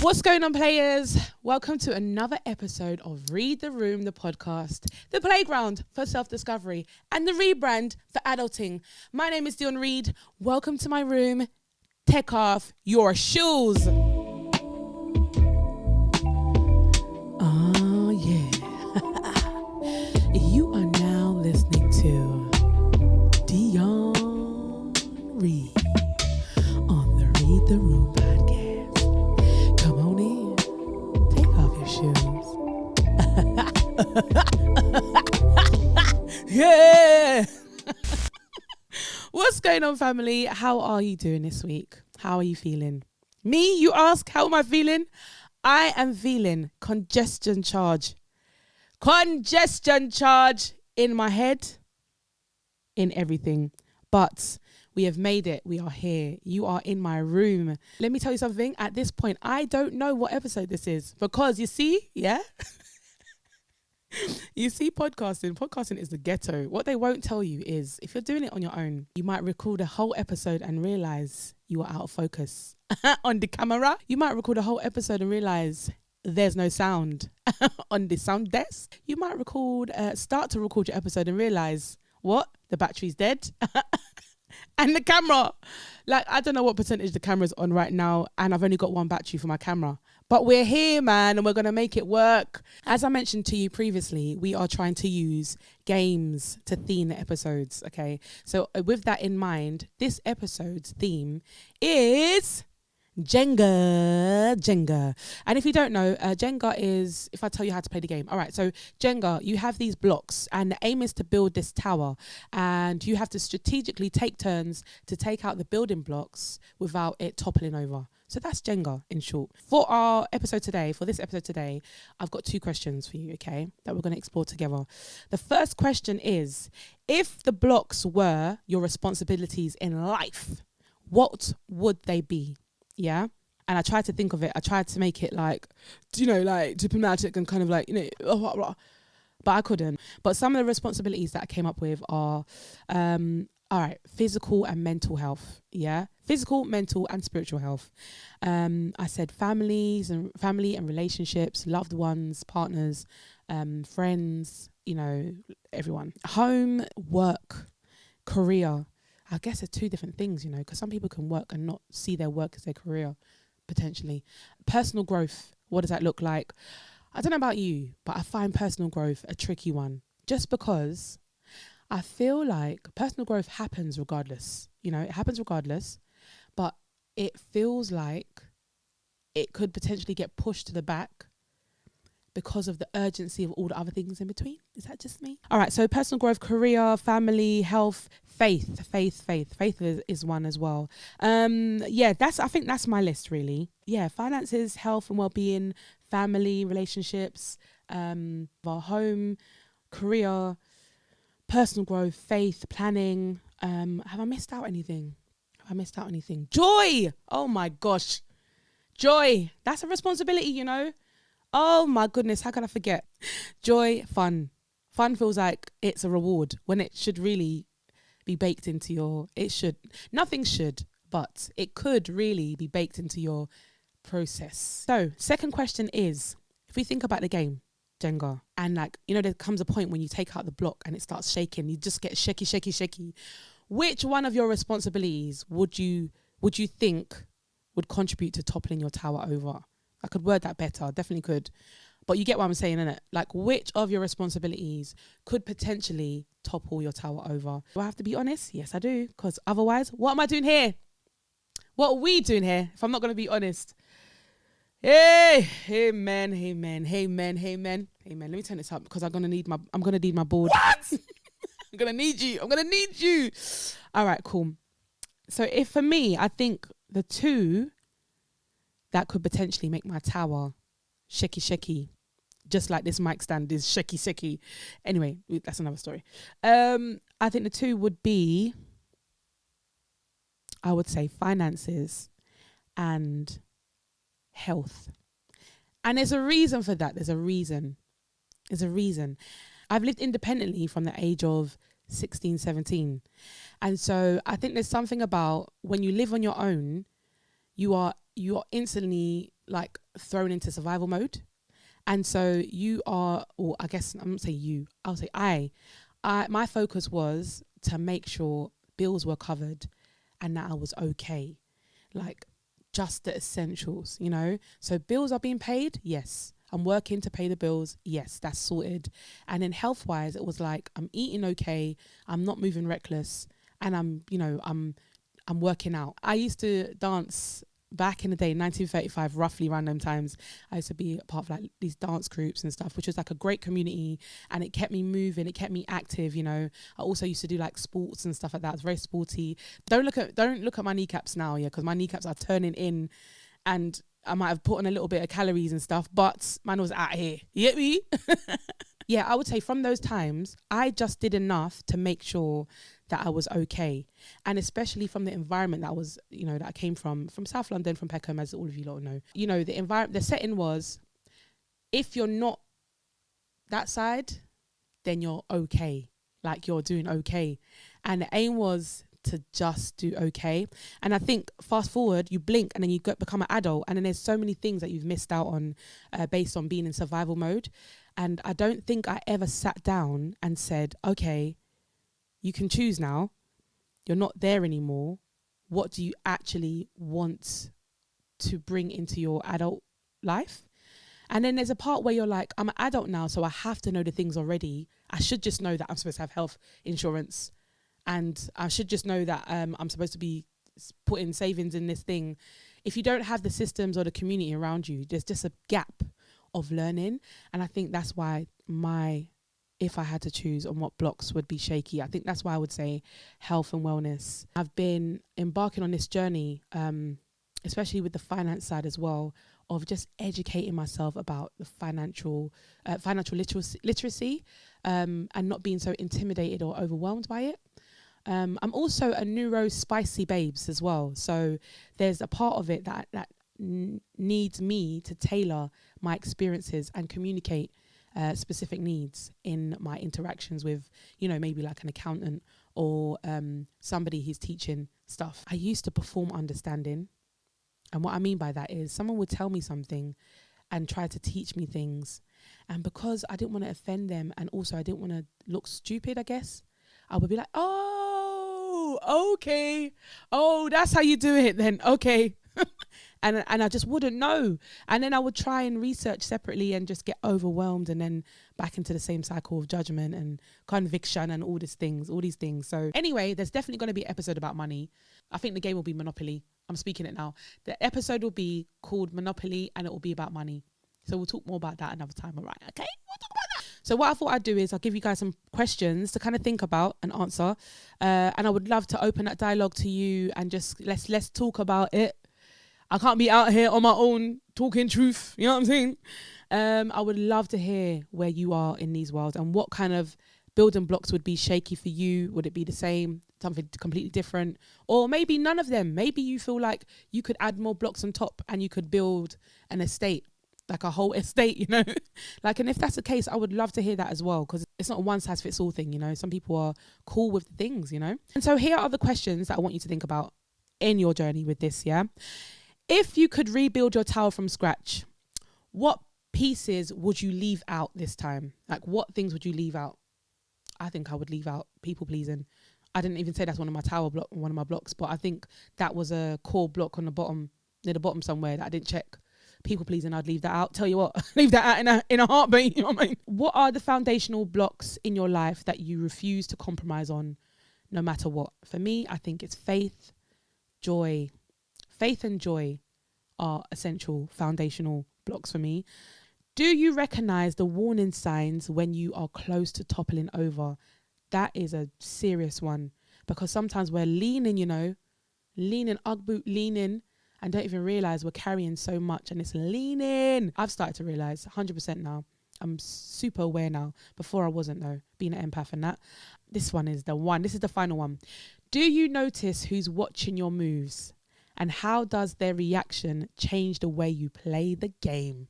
What's going on, players? Welcome to another episode of REiD the ROOM, the podcast, the playground for self-discovery and the rebrand for adulting. My name is Dion Reid. Welcome to my room. Take off your shoes. Oh, yeah. You are now listening to Dion Reid on the REiD the ROOM podcast. Come on in. Take off your shoes. Yeah. What's going on, family? How are you doing this week? How are you feeling? Me, you ask, how am I feeling? I am feeling congestion charge. Congestion charge in my head, in everything. But we have made it. We are here. You are in my room. Let me tell you something. At this point, I don't know what episode this is because you see, yeah? You see, podcasting is the ghetto. What they won't tell you is if you're doing it on your own, you might record a whole episode and realize you are out of focus on the camera. You might record a whole episode and realize there's no sound on the sound desk. You might start to record your episode and realize what? The battery's dead. And the camera, like, I don't know what percentage the camera's on right now, and I've only got one battery for my camera. But we're here, man, and we're going to make it work. As I mentioned to you previously, we are trying to use games to theme the episodes, okay? So with that in mind, this episode's theme is Jenga. And if you don't know, Jenga is, if I tell you how to play the game. All right, so Jenga, you have these blocks and the aim is to build this tower, and you have to strategically take turns to take out the building blocks without it toppling over. So that's Jenga in short. For this episode today, I've got two questions for you, okay, that we're going to explore together. The first question is, if the blocks were your responsibilities in life, what would they be? Yeah. And I tried to think of it. I tried to make it like, like diplomatic and kind of like, blah, blah, blah. But I couldn't. But some of the responsibilities that I came up with are, all right, physical and mental health. Yeah. Physical, mental and spiritual health. I said family and relationships, loved ones, partners, friends, everyone. Home, work, career. I guess it's two different things, because some people can work and not see their work as their career, potentially. Personal growth, what does that look like? I don't know about you, but I find personal growth a tricky one, just because I feel like personal growth happens regardless. It happens regardless, but it feels like it could potentially get pushed to the back because of the urgency of all the other things in between. Is that just me? All right, so personal growth, career, family, health, faith. Faith is one as well. I think that's my list, really. Yeah, finances, health and well-being, family, relationships, our home, career, personal growth, faith, planning. Have I missed out anything? Joy! Oh my gosh. Joy. That's a responsibility, Oh my goodness, how can I forget? Joy, fun. Fun feels like it's a reward when it should really be baked into nothing should, but it could really be baked into your process. So, second question is, if we think about the game, Jenga, and there comes a point when you take out the block and it starts shaking, you just get shaky. Which one of your responsibilities would you think would contribute to toppling your tower over? I could word that better, definitely could. But you get what I'm saying, innit? Like, which of your responsibilities could potentially topple your tower over? Do I have to be honest? Yes, I do. Because otherwise, what am I doing here? What are we doing here if I'm not going to be honest? Hey, amen. Let me turn this up because I'm going to need my board. What? I'm going to need you. All right, cool. So for me, I think the two that could potentially make my tower shaky, just like this mic stand is shaky. Anyway, that's another story. I think the two would be, I would say, finances and health. And there's a reason for that. There's a reason. I've lived independently from the age of 16, 17. And so I think there's something about when you live on your own, you are instantly like thrown into survival mode. And so you are, or I guess I'm not saying you, I'll say my focus was to make sure bills were covered and that I was okay. Like just the essentials, you know? So bills are being paid. Yes. I'm working to pay the bills. Yes, that's sorted. And then health wise, it was like, I'm eating okay. I'm not moving reckless. And I'm working out. I used to dance back in the day, 1935, roughly around them times. I used to be a part of like these dance groups and stuff, which was like a great community, and it kept me moving, it kept me active, you know. I also used to do like sports and stuff like that. I was very sporty. Don't look at my kneecaps now, yeah, because my kneecaps are turning in, and I might have put on a little bit of calories and stuff, but man was out here. You get me? Yeah, I would say from those times, I just did enough to make sure that I was okay. And especially from the environment that was, you know, that I came from South London, from Peckham, as all of you lot know. You know, the setting was, if you're not that side, then you're okay. Like, you're doing okay. And the aim was to just do okay. And I think fast forward, you blink and then you become an adult, and then there's so many things that you've missed out on based on being in survival mode. And I don't think I ever sat down and said, okay, you can choose now. You're not there anymore. What do you actually want to bring into your adult life? And then there's a part where you're like, I'm an adult now, so I have to know the things already. I should just know that I'm supposed to have health insurance, and I should just know that I'm supposed to be putting savings in this thing. If you don't have the systems or the community around you, there's just a gap of learning. And I think that's why if I had to choose on what blocks would be shaky, I think that's why I would say health and wellness. I've been embarking on this journey, especially with the finance side as well, of just educating myself about the financial literacy, and not being so intimidated or overwhelmed by it. I'm also a neuro-spicy babes as well. So there's a part of it that needs me to tailor my experiences and communicate specific needs in my interactions with, you know, maybe like an accountant or somebody who's teaching stuff. I used to perform understanding. And what I mean by that is someone would tell me something and try to teach me things. And because I didn't want to offend them, and also I didn't want to look stupid, I guess, I would be like, oh, okay. Oh, that's how you do it then. Okay. And I just wouldn't know. And then I would try and research separately and just get overwhelmed, and then back into the same cycle of judgment and conviction and all these things. So anyway, there's definitely going to be an episode about money. I think the game will be Monopoly. I'm speaking it now. The episode will be called Monopoly, and it will be about money. So we'll talk more about that another time. All right. Okay. We'll talk about that. So what I thought I'd do is I'll give you guys some questions to kind of think about and answer. And I would love to open that dialogue to you, and just let's talk about it. I can't be out here on my own talking truth. You know what I'm saying? I would love to hear where you are in these worlds, and what kind of building blocks would be shaky for you. Would it be the same, something completely different, or maybe none of them? Maybe you feel like you could add more blocks on top and you could build an estate, like a whole estate, you know? Like, and if that's the case, I would love to hear that as well, because it's not a one size fits all thing, you know? Some people are cool with things, you know? And so here are the questions that I want you to think about in your journey with this, yeah? If you could rebuild your tower from scratch, what pieces would you leave out this time? Like, what things would you leave out? I think I would leave out people pleasing. I didn't even say that's one of my blocks, but I think that was a core block on the bottom, near the bottom somewhere, that I didn't check. People pleasing, I'd leave that out. Tell you what, leave that out in a heartbeat. You know what I mean? What are the foundational blocks in your life that you refuse to compromise on, no matter what? For me, I think it's faith, joy. Faith and joy are essential foundational blocks for me. Do you recognize the warning signs when you are close to toppling over? That is a serious one, because sometimes we're leaning, you know, Ugg boot leaning, and don't even realize we're carrying so much, and it's leaning. I've started to realize 100% now. I'm super aware now. Before I wasn't, though, being an empath and that. This one is the one. This is the final one. Do you notice who's watching your moves? And how does their reaction change the way you play the game?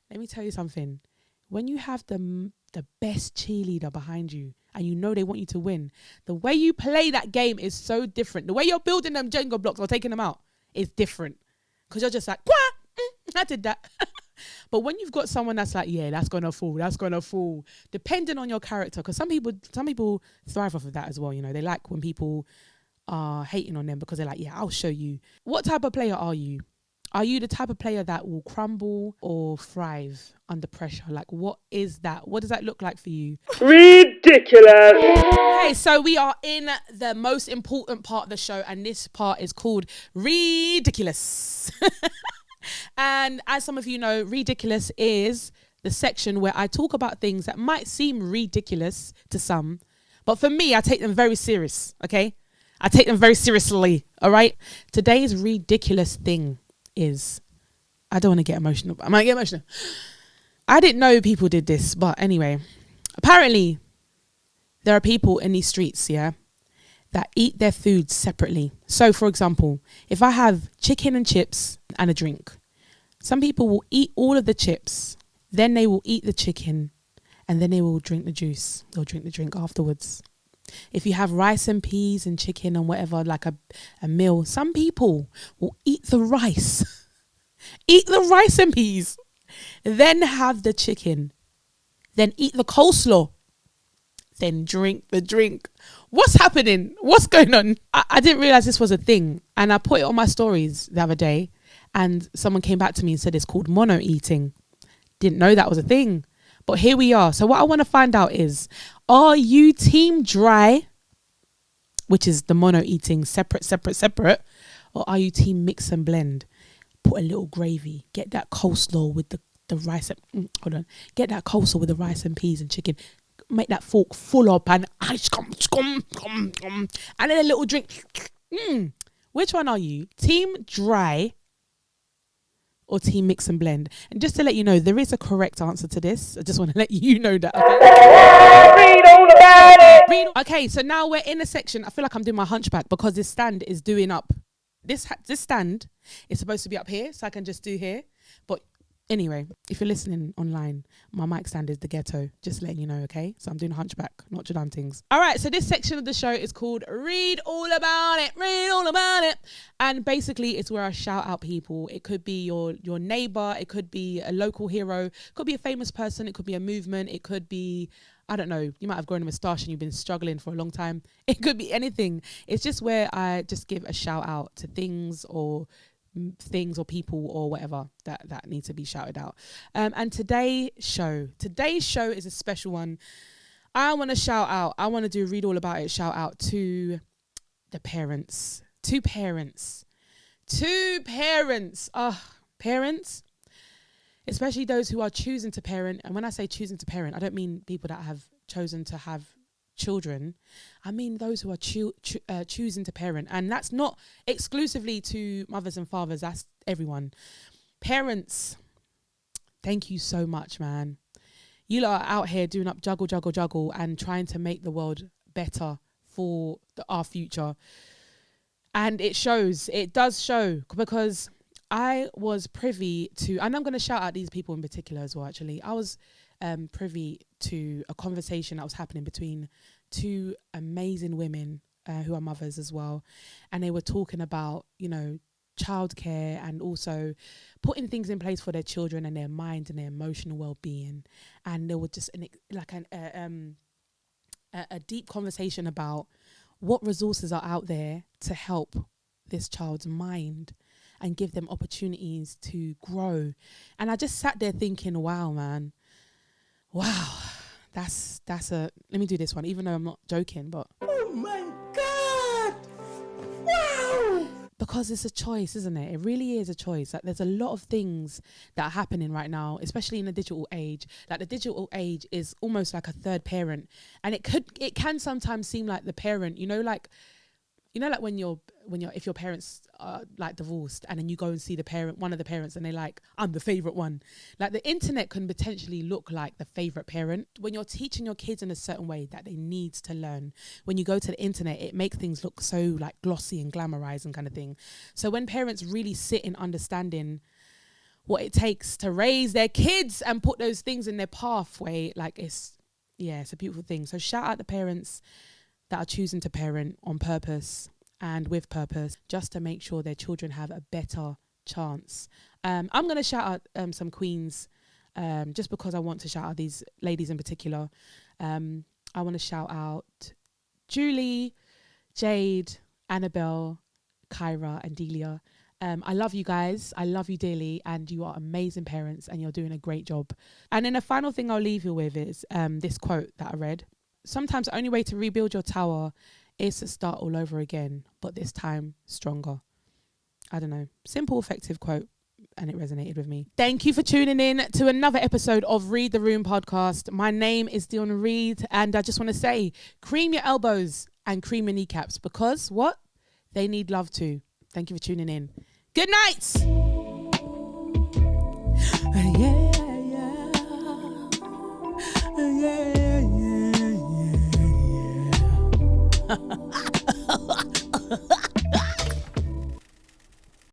Let me tell you something. When you have the best cheerleader behind you, and you know they want you to win, the way you play that game is so different. The way you're building them Jenga blocks or taking them out is different. because you're just like, Quah! I did that. But when you've got someone that's like, yeah, that's gonna fall, depending on your character, because some people thrive off of that as well. You know, they like when people are hating on them because they're like, yeah, I'll show you. What type of player are you? Are you the type of player that will crumble or thrive under pressure? Like, what is that? What does that look like for you? Ridiculous. Okay, so we are in the most important part of the show, and this part is called Ridiculous. And as some of you know, Ridiculous is the section where I talk about things that might seem ridiculous to some, but for me, I take them very serious, okay? I take them very seriously, all right? Today's ridiculous thing is, I don't want to get emotional, but I might get emotional. I didn't know people did this, but anyway, apparently there are people in these streets, yeah, that eat their food separately. So, for example, if I have chicken and chips and a drink, some people will eat all of the chips, then they will eat the chicken, and then they will drink the juice. They'll drink the drink afterwards. If you have rice and peas and chicken and whatever, like a meal, some people will eat the rice, eat the rice and peas, then have the chicken, then eat the coleslaw, then drink the drink. What's happening? What's going on? I didn't realize this was a thing. And I put it on my stories the other day, and someone came back to me and said it's called mono eating. Didn't know that was a thing. But here we are. So what I want to find out is, are you team dry, which is the mono eating, separate, or are you team mix and blend? Put a little gravy, get that coleslaw with the rice. Get that coleslaw with the rice and peas and chicken. Make that fork full up and then a little drink. Which one are you? Team dry or team mix and blend? And just to let you know, there is a correct answer to this. I just want to let you know that. Okay? Read all about it. Okay, so now we're in a section. I feel like I'm doing my hunchback because this stand is doing up. This stand is supposed to be up here, so I can just do here. But anyway, if you're listening online, my mic stand is the ghetto. Just letting you know, okay? So I'm doing hunchback, not things. All right, so this section of the show is called Read All About It. Read all about it. And basically, it's where I shout out people. It could be your neighbor. It could be a local hero. It could be a famous person. It could be a movement. It could be, I don't know, you might have grown a moustache and you've been struggling for a long time. It could be anything. It's just where I just give a shout out to things or people or whatever that need to be shouted out. And today's show is a special one. I want to shout out, I want to do Read All About It shout out to the parents. Two parents, parents, especially those who are choosing to parent. And when I say choosing to parent, I don't mean people that have chosen to have children. I mean those who are choosing to parent. And that's not exclusively to mothers and fathers, that's everyone. Parents, thank you so much, man. You lot are out here doing up juggle and trying to make the world better for our future. And it shows, it does show, because I was privy to, and I'm going to shout out these people in particular as well, actually. I was privy to a conversation that was happening between two amazing women who are mothers as well. And they were talking about, you know, childcare and also putting things in place for their children and their mind and their emotional well-being. And there was just a deep conversation about what resources are out there to help this child's mind and give them opportunities to grow. And I just sat there thinking, wow, man, wow, that's a, let me do this one, even though I'm not joking, but. Oh my God. Wow. Because it's a choice, isn't it? It really is a choice. Like, there's a lot of things that are happening right now, especially in the digital age. Like, the digital age is almost like a third parent, and it can sometimes seem like the parent, like when if your parents are like divorced and then you go and see one of the parents and they're like, I'm the favorite one. Like, the internet can potentially look like the favorite parent. When you're teaching your kids in a certain way that they need to learn, when you go to the internet, it makes things look so like glossy and glamorized and kind of thing. So when parents really sit in understanding what it takes to raise their kids and put those things in their pathway, like it's a beautiful thing. So shout out the parents that are choosing to parent on purpose and with purpose, just to make sure their children have a better chance. I'm going to shout out some queens just because I want to shout out these ladies in particular. I want to shout out Julie, Jade, Annabelle, Kyra and Delia. I love you guys. I love you dearly, and you are amazing parents and you're doing a great job. And then the final thing I'll leave you with is this quote that I read. Sometimes the only way to rebuild your tower is to start all over again, but this time stronger. I don't know. Simple, effective quote, and it resonated with me. Thank you for tuning in to another episode of REiD the ROOM Podcast. My name is Dion Reid, and I just want to say, cream your elbows and cream your kneecaps, because what? They need love too. Thank you for tuning in. Good night. Yeah.